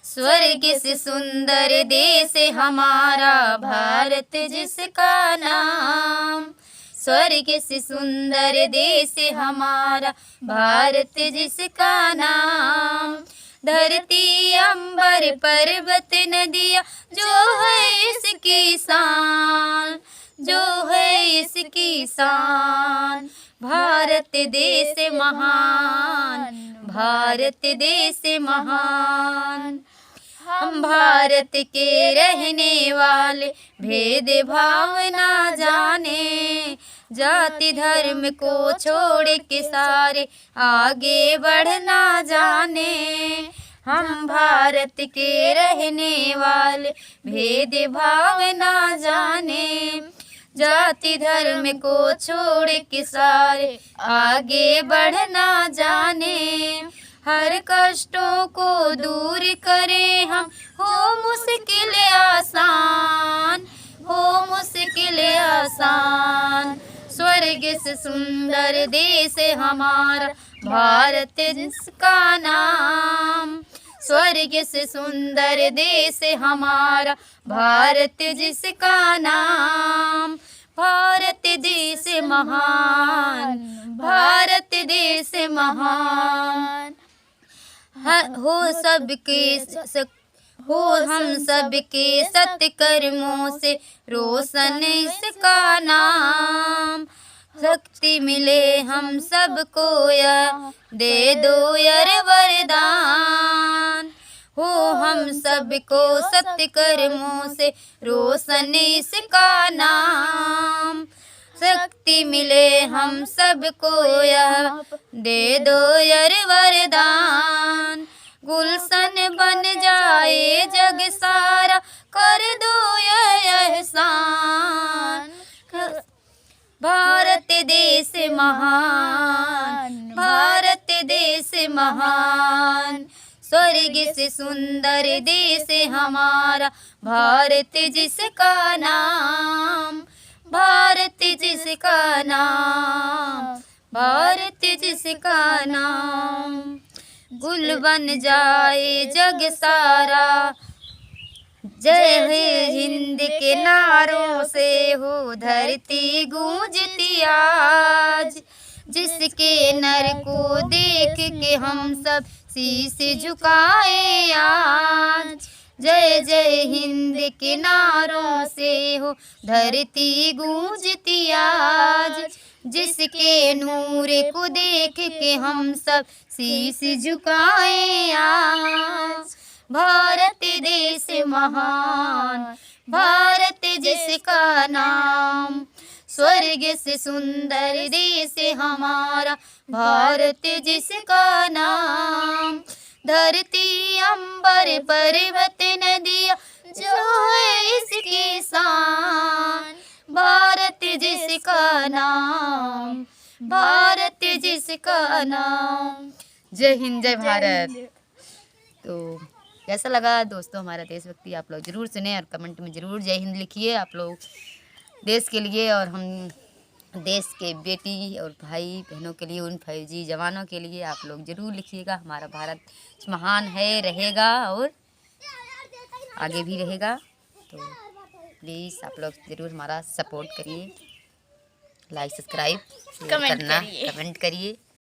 स्वर्ग से सुंदर देश हमारा भारत जिसका नाम। स्वर्ग से सुंदर देश हमारा भारत जिसका नाम। धरती अंबर पर्वत नदियाँ जो है इसकी शान, जो है इसकी शान। भारत देश महान, भारत देश महान। हम भारत के रहने वाले भेद भाव ना जाने। जाति धर्म को छोड़ के सारे आगे बढ़ना जाने। हम भारत के रहने वाले भेद भाव ना जाने। जाति धर्म को छोड़ के सारे आगे बढ़ना जाने। हर कष्टों को दूर करें हम, हो मुश्किल आसान, हो मुश्किल आसान। स्वर्ग से सुंदर देश हमारा भारत जिसका नाम। स्वर्ग से सुंदर देश हमारा भारत जिसका नाम। भारत देश महान, भारत देश महान। हो सबके हो हम सबके सत्कर्मों से रोशन इसका नाम। शक्ति मिले हम सबको यह दे दो यार वरदान। हो हम सबको सत्कर्मों से रोशन इसका नाम। शक्ति मिले हम सबको यह दे दो यार वरदान। गुलशन बन जाए जग सारा, कर दो यह एहसान। भारत देश महान, भारत देश महान। स्वर्ग से सुंदर देश हमारा भारत जिसका नाम। भारत जिसका नाम, भारत जिसका नाम। गुल बन जाए जग सारा, जय है हिंद के नारों से हो धरती गूंजती आज। जिसके नर को देख के हम सब शीश झुकाए आज। जय जय हिंद के नारों से हो धरती गूंजती आज। जिसके नूर को देख के हम सब शीश झुकाए आज। भारत देश महान, भारत जिसका नाम। स्वर्ग से सुंदर देश हमारा भारत जिसका नाम। धरती अंबर पर्वत नदियाँ जो है इसकी शान। भारत जिसका नाम, भारत जिसका नाम। जय हिंद, जय भारत। तो कैसा लगा दोस्तों हमारा देशभक्ति, आप लोग ज़रूर सुने और कमेंट में ज़रूर जय हिंद लिखिए। आप लोग देश के लिए और हम देश के बेटी और भाई बहनों के लिए, उन फौजी जवानों के लिए आप लोग ज़रूर लिखिएगा। हमारा भारत महान है, रहेगा और आगे भी रहेगा। तो प्लीज़ आप लोग ज़रूर हमारा सपोर्ट करिए, लाइक सब्सक्राइब करना, कमेंट करिए।